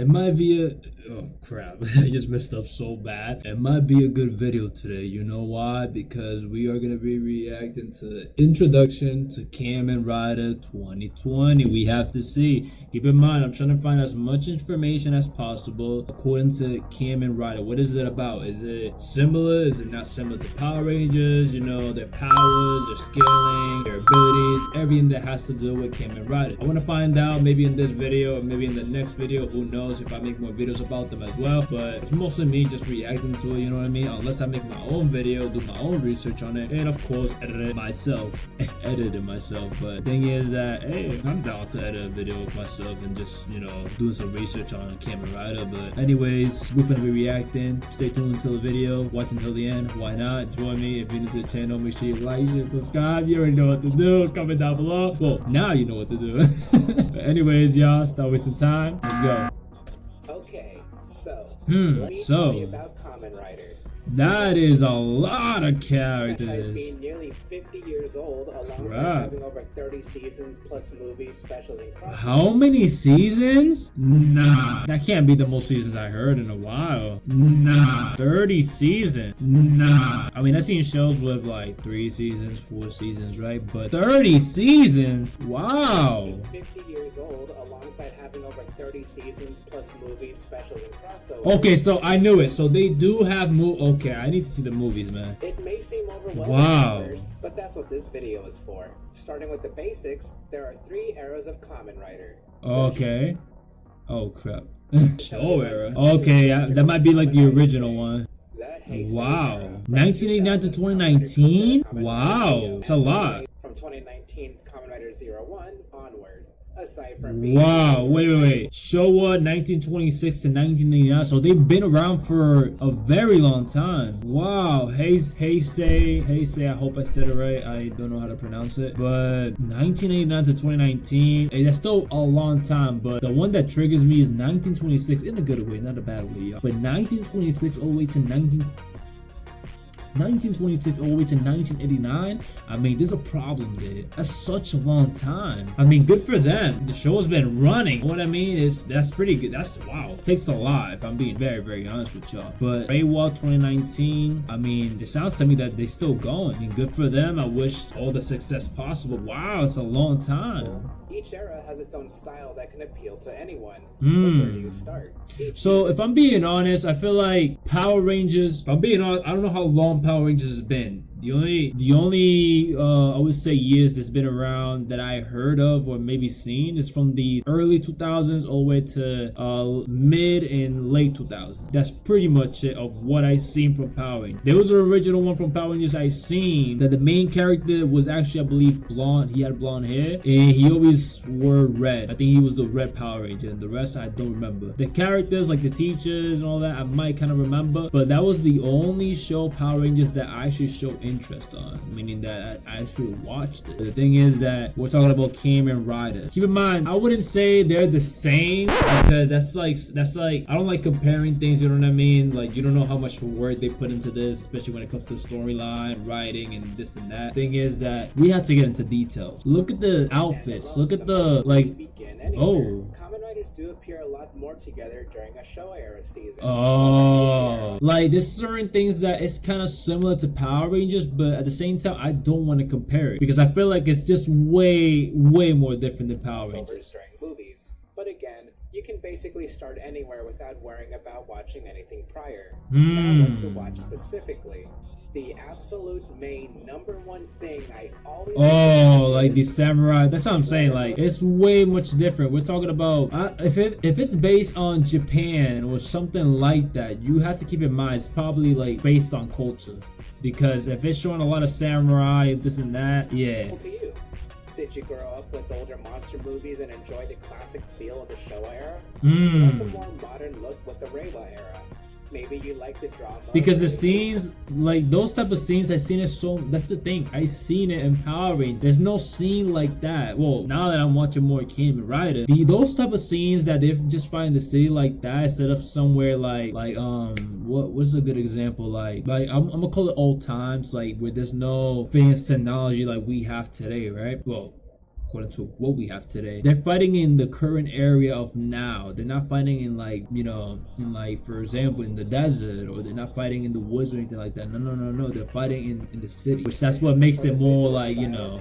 It might be a oh crap, I just messed up so bad. It might be a good video today. You know why? Because we are gonna be reacting to Introduction to Kamen Rider 2020. We have to see. Keep in mind, I'm trying to find as much information as possible according to Kamen Rider. What is it about? Is it similar? Is it not similar to Power Rangers? You know, their powers, their scaling, their abilities, everything that has to do with Kamen Rider. I want to find out maybe in this video or maybe in the next video. Who knows if I make more videos about them as well, but it's mostly me just reacting to it, you know what I mean? Unless I make my own video, do my own research on it, and of course edit it myself. But the thing is that, hey, I'm down to edit a video of myself and just, you know, doing some research on Kamen Rider. But anyways, we're gonna be reacting. Stay tuned until the video, watch until the end. Why not? Join me. If you're new to the channel, make sure you like, share, subscribe. You already know what to do. Comment down below. Well, now you know what to do. But anyways, y'all, stop wasting time. Let's go. Let me tell you about Kamen Rider. That is a lot of characters. Franchise being nearly 50 years old, alongside having over 30 seasons plus movies, specials, and crossovers. How many seasons? Nah, that can't be the most seasons I heard in a while. Nah, 30 seasons. Nah, I mean, I've seen shows with like 3 seasons, 4 seasons, right? But 30 seasons? Wow. 50 years old, alongside having over 30 seasons plus movies, specials, and crossovers. Okay, so I knew it. So they do have Okay, I need to see the movies, man. It may seem overwhelming wow. at first, but that's what this video is for. Starting with the basics, there are 3 eras of Kamen Rider. Okay. Oh crap. Show era. Okay, that might be like the original one. Wow. 1989 to 2019? Wow. It's a lot. From 2019's Kamen Rider 01 onward. Aside from wow, wait. Showa 1926 to 1989. So they've been around for a very long time. Wow. Heisei, I hope I said it right. I don't know how to pronounce it. But 1989 to 2019, hey, that's still a long time. But the one that triggers me is 1926 in a good way, not a bad way, y'all. But 1926 all the way to 1926 all the way to 1989. I mean, there's a problem there. That's such a long time. I mean, good for them. The show has been running. What I mean is, that's pretty good. That's wow. It takes a lot, if I'm being very, very honest with y'all. But YALL 2019, I mean, it sounds to me that they're still going. I mean, good for them. I wish all the success possible. Wow, it's a long time. Each era has its own style that can appeal to anyone. But where do you start? So if I'm being honest, I feel like Power Rangers, if I'm being honest, I don't know how long Power Rangers has been. The only I would say years that's been around that I heard of or maybe seen is from the early 2000s all the way to mid and late 2000s. That's pretty much it of what I seen from Power Rangers. There was an original one from Power Rangers I seen that the main character was actually, I believe, blonde. He had blonde hair and he always wore red. I think he was the red Power Ranger, and the rest I don't remember. The characters like the teachers and all that I might kind of remember, but that was the only show of Power Rangers that I actually showed interest on, meaning that I actually watched it. The thing is that we're talking about Kamen Rider. Keep in mind, I wouldn't say they're the same because that's like I don't like comparing things, you know what I mean? Like, you don't know how much work they put into this, especially when it comes to storyline, writing, and this and that. The thing is that we have to get into details. Look at the outfits, look at the Kamen Riders do appear a lot more together during a Showa era season. Oh, like there's certain things that it's kind of similar to Power Rangers, but at the same time I don't want to compare it because I feel like it's just way more different than Power Rangers during movies. But again, you can basically start anywhere without worrying about watching anything prior. Now what to watch specifically. The absolute main #1 thing I always like the samurai. That's what I'm saying. Like, it's way much different. We're talking about if it's based on Japan or something like that, you have to keep in mind it's probably like based on culture, because if it's showing a lot of samurai, this and that, yeah. To you, did you grow up with older monster movies and enjoy the classic feel of the Showa era? Like a more modern look with the Reiwa era? Maybe you like the drama. Because the scenes, like those type of scenes, I seen it so. That's the thing. I seen it in Power Rangers. There's no scene like that. Well, now that I'm watching more Kamen Rider, those type of scenes that they just find the city like that instead of somewhere like what's a good example? Like I'm gonna call it old times, like where there's no advanced technology like we have today, right? Well, according to what we have today. They're fighting in the current area of now. They're not fighting in like, you know, in like, for example, in the desert, or they're not fighting in the woods or anything like that. No. They're fighting in the city, which that's what makes it more like, you know.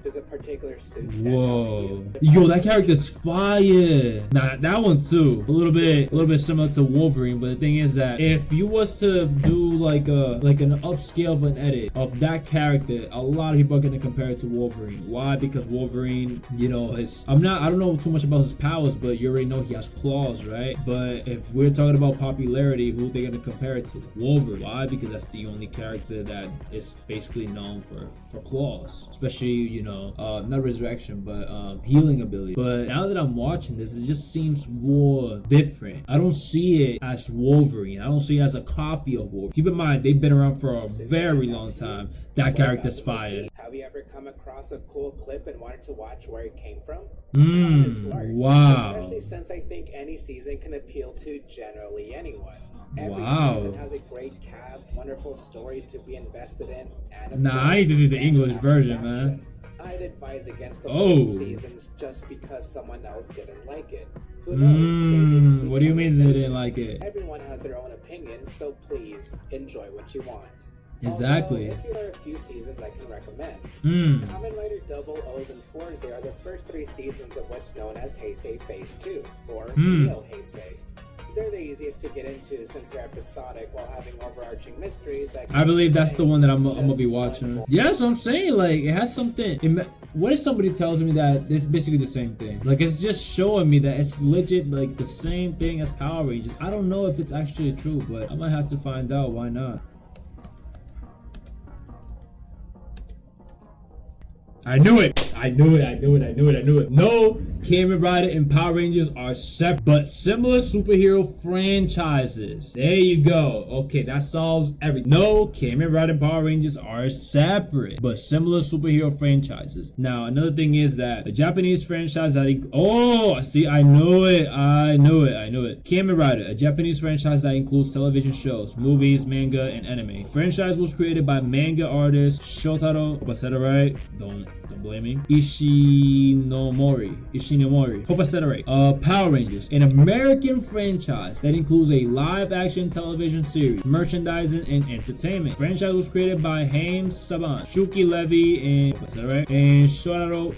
There's a particular suit. Whoa, yo, that character's fire. Nah, that one too. A little bit similar to Wolverine, but the thing is that if you was to do like an upscale of an edit of that character, a lot of people are gonna compare it to Wolverine. Why? Because Wolverine, you know, I don't know too much about his powers, but you already know he has claws, right? But if we're talking about popularity, who they gonna compare it to? Wolverine. Why? Because that's the only character that is basically known for claws, especially, you know, not resurrection, but healing ability. But now that I'm watching this, it just seems more different. I don't see it as Wolverine. I don't see it as a copy of Wolverine. Keep in mind, they've been around for a very long time. That character's fire. Have you ever come across a cool clip and wanted to watch where it came from? Wow. Especially since I think any season can appeal to generally anyone. Every Wow. season has a great cast, wonderful stories to be invested in, and Nah, I need to see the English version, man. I'd advise against the seasons just because someone else didn't like it. Who knows? What do you mean they didn't like it? Everyone has their own opinion, so please enjoy what you want. Exactly. Also, if there are a few seasons I can recommend. Kamen Rider Double O's and 4s are the first 3 seasons of what's known as Heisei Phase 2, or Real Heisei. They're the easiest to get into since they're episodic while having overarching mysteries that I believe that's the one that I'm gonna be watching. Yeah, so I'm saying, like, it has something. What if somebody tells me that it's basically the same thing? Like, it's just showing me that it's legit like the same thing as Power Rangers. I don't know if it's actually true, but I might have to find out. Why not? I knew it. No, Kamen Rider and Power Rangers are separate but similar superhero franchises. There you go. Okay, that solves everything. No, Kamen Rider and Power Rangers are separate but similar superhero franchises. Now, another thing is that a Japanese franchise that I knew it. Kamen Rider, a Japanese franchise that includes television shows, movies, manga, and anime. The franchise was created by manga artist Shotaro. Hope I said it right. Don't blame me. Ishinomori. Hope I said it right. Power Rangers, an American franchise that includes a live-action television series, merchandising, and entertainment. The franchise was created by Haim Saban, Shuki Levy, and hope I said it right, and Shotaro.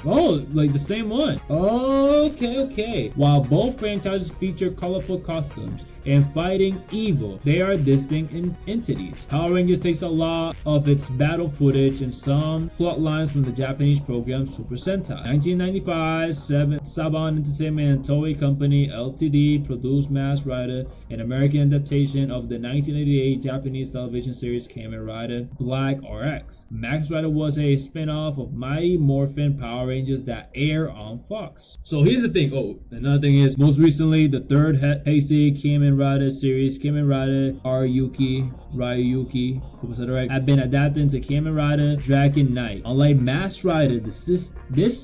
Oh, like the same one. Okay. While both franchises feature colorful costumes and fighting evil, they are distinct entities. Power Rangers takes a lot of its battle footage and some plot lines from the Japanese program Super Sentai. 1995, Saban Entertainment and Toei Company Ltd. produced Mask Rider, an American adaptation of the 1988 Japanese television series Kamen Rider Black RX. Mask Rider was a spin-off of Mighty Morphin Power Rangers that air on Fox. So here's the thing. Another thing is, most recently, the third Heisei Kamen Rider series, Kamen Rider Ryuki, hope I said it right, have been adapted into Kamen Rider Dragon Knight. Unlike Mask Rider, this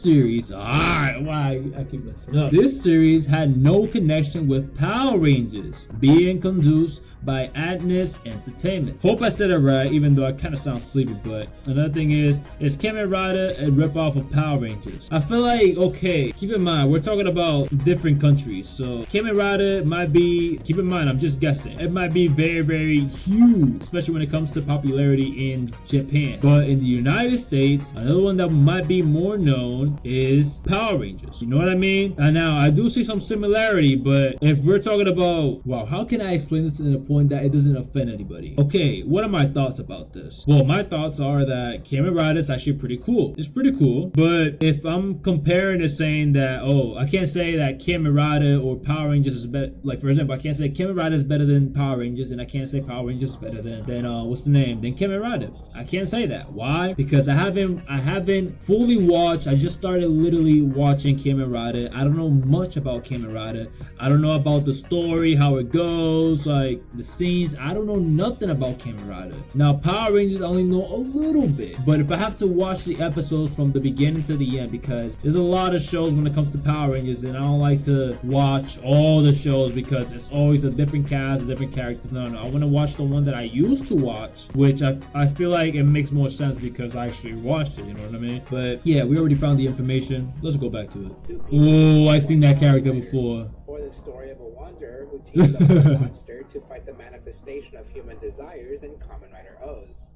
series, I keep messing up. This series had no connection with Power Rangers, being produced by Atlas Entertainment. Hope I said it right, even though I kind of sound sleepy. But another thing is Kamen Rider a ripoff of Power Rangers? I feel like, okay, keep in mind, we're talking about different countries. So Kamen Rider might be, keep in mind, I'm just guessing, it might be very, very huge, especially when it comes to popularity in Japan. But in the United States, another one that might be more known is Power Rangers. You know what I mean? And now I do see some similarity, but if we're talking about, wow, how can I explain this in a point that it doesn't offend anybody? Okay, what are my thoughts about this? Well, my thoughts are that Kamen Rider is actually pretty cool. It's pretty cool, but if I'm comparing to saying that, I can't say that Kamen Rider or Power Rangers is better. Like, for example, I can't say Kamen Rider is better than Power Rangers, and I can't say Power Rangers is better than what's the name? Than Kamen Rider. I can't say that. Why? Because I haven't fully watched. I just started literally watching Kamen Rider. I don't know much about Kamen Rider. I don't know about the story, how it goes, like the scenes. I don't know nothing about Kamen Rider. Now, Power Rangers, I only know a little bit. But if I have to watch the episodes from the beginning to the end, because there's a lot of shows when it comes to Power Rangers, and I don't like to watch all the shows because it's always a different cast, different characters. No, I want to watch the one that I used to watch, which I feel like it makes more sense because I actually watched it, you know what I mean? But But yeah, we already found the information. Let's go back to it. Oh, I seen that character before. Or the story of a wanderer who teamed up with a monster to fight the manifestation of human desires in Kamen Rider O's.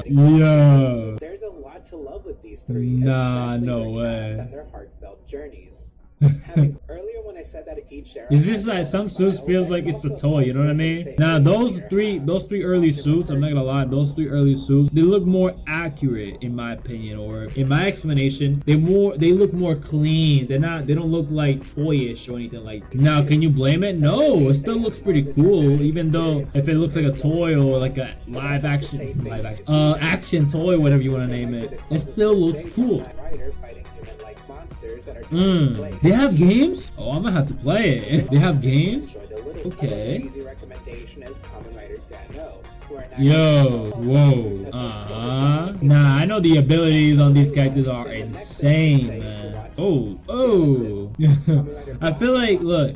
Yeah. There's a lot to love with these three. Nah, no their way. cast and their heartfelt journeys. Earlier when I said that each era, It's just like some suits feels like it's a toy, you know what I mean? Now those three early suits, I'm not gonna lie, those three early suits, they look more accurate in my opinion, or in my explanation, they look more clean. They don't look like toyish or anything like that. Now can you blame it? No, it still looks pretty cool, even though if it looks like a toy or like a action toy, whatever you want to name it, it still looks cool. They have games? Oh, I'm gonna have to play it. They have games? Okay. Easy recommendation is Kamen Rider Dan-O. Yo, whoa. Nah, I know the abilities on these characters are insane, man. Oh. I feel like, look,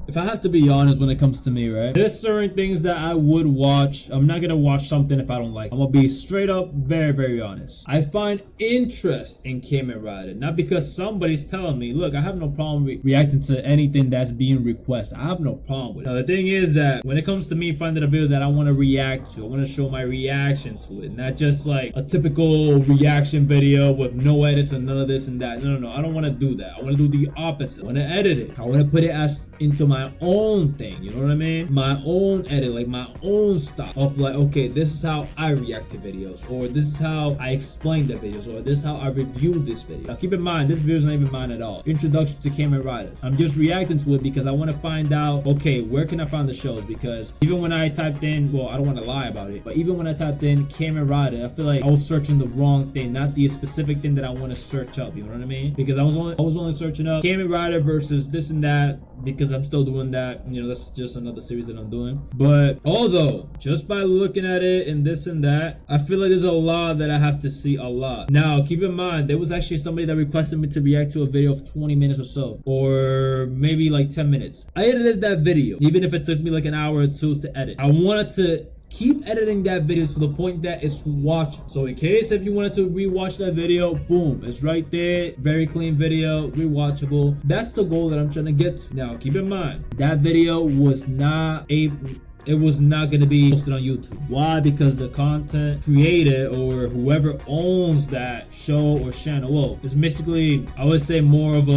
if I have to be honest when it comes to me, right? There's certain things that I would watch. I'm not gonna watch something if I don't like it. I'm gonna be straight up very, very honest. I find interest in Kamen Rider, not because somebody's telling me, look, I have no problem reacting to anything that's being requested. I have no problem with it. Now, the thing is that when it comes to me finding a video that I want to react to, I want to show my reaction to it, not just like a typical reaction video with no edits and none of this and that. No, I don't want to do that. I want to do the opposite. I want to edit it. I want to put it into my own thing, you know what I mean? My own edit, like my own style of like, okay, this is how I react to videos, or this is how I explain the videos, or this is how I review this video. Now keep in mind, this video is not even mine at all. Introduction to Kamen Rider. I'm just reacting to it because I want to find out, okay, where can I find the shows? Because even when I typed in, well, I don't want to lie about it, but even when I typed in Kamen Rider, I feel like I was searching the wrong thing, not the specific thing that I want to search up, you know what I mean? Because I was only searching up Kamen Rider versus this and that, because I'm still doing that, you know, that's just another series that I'm doing. But although just by looking at it and this and that, I feel like there's a lot that I have to see a lot. Now keep in mind, there was actually somebody that requested me to react to a video of 20 minutes or so, or maybe like 10 minutes. I edited that video, even if it took me like an hour or two to edit. I wanted to keep editing that video to the point that it's watchable. So in case if you wanted to rewatch that video, boom, it's right there. Very clean video, rewatchable. That's the goal that I'm trying to get to. Now keep in mind, that video was not going to be posted on YouTube. Why? Because the content creator or whoever owns that show or channel, well, it's basically, I would say, more of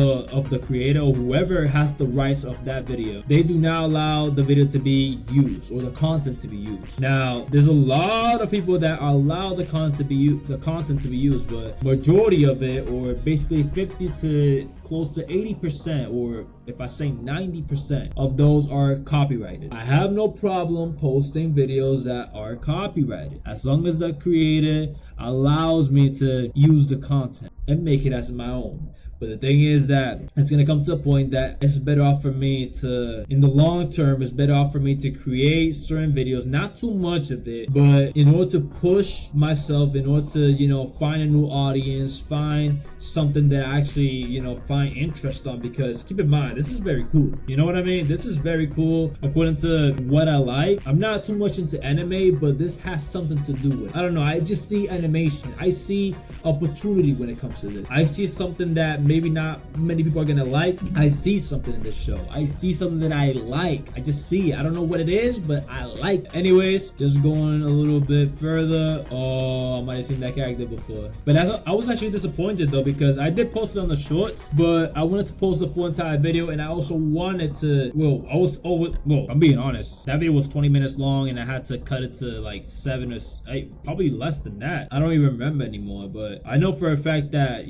the creator or whoever has the rights of that video. They do not allow the video to be used or the content to be used. Now, there's a lot of people that allow the content to be used, but majority of it, or basically 50 to close to 80%, or if I say 90% of those are copyrighted. I have no problem posting videos that are copyrighted as long as the creator allows me to use the content and make it as my own. But the thing is that it's gonna come to a point that it's better off for me to, in the long term, it's better off for me to create certain videos, not too much of it, but in order to push myself, in order to, you know, find a new audience, find something that I actually, you know, find interest on. Because keep in mind, this is very cool. You know what I mean? This is very cool according to what I like. I'm not too much into anime, but this has something to do with it. I don't know, I just see animation. I see opportunity when it comes to this. I see something that maybe not many people are gonna like. I see something in this show. I see something that I like. I just see it. I don't know what it is, but I like it. Anyways, just going a little bit further. Oh, I might have seen that character before. But I was actually disappointed though, because I did post it on the shorts, but I wanted to post the full entire video, and I also wanted to, I'm being honest, that video was 20 minutes long and I had to cut it to like 7 or 8, probably less than that. I don't even remember anymore, but I know for a fact that,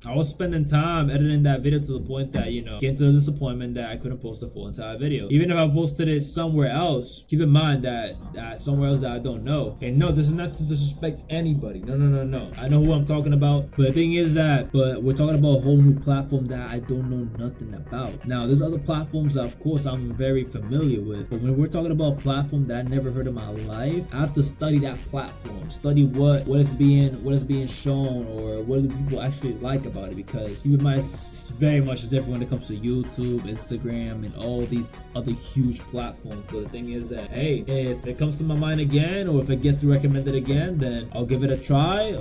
I was spending time editing that video to the point that, you know, getting to the disappointment that I couldn't post the full entire video. Even if I posted it somewhere else, keep in mind that somewhere else that I don't know. And no, this is not to disrespect anybody. No. I know who I'm talking about. But the thing is that, we're talking about a whole new platform that I don't know nothing about. Now, there's other platforms that, of course, I'm very familiar with. But when we're talking about a platform that I never heard in my life, I have to study that platform. Study what is being shown, or what do people actually like about it, because keep in mind it's very much different when it comes to YouTube, Instagram, and all these other huge platforms. But the thing is that, hey, if it comes to my mind again, or if it gets recommended again, then I'll give it a try.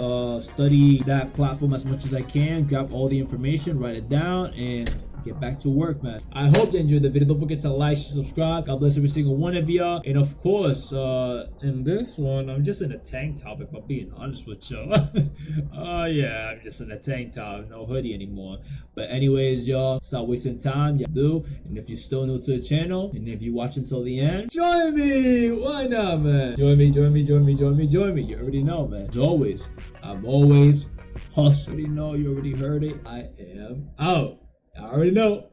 Study that platform as much as I can, grab all the information, write it down, and get back to work, man. I hope you enjoyed the video. Don't forget to like, share, subscribe. God bless every single one of y'all. And of course, in this one, I'm just in a tank top, if I'm being honest with you. Oh yeah, I'm just in a tank top, no hoodie anymore. But anyways, y'all, stop wasting time, y'all do. And if you're still new to the channel, and if you watch until the end, join me. Why not, man? Join me. You already know, man. As always, I'm always hustling. You already know, you already heard it. I am out. I already know.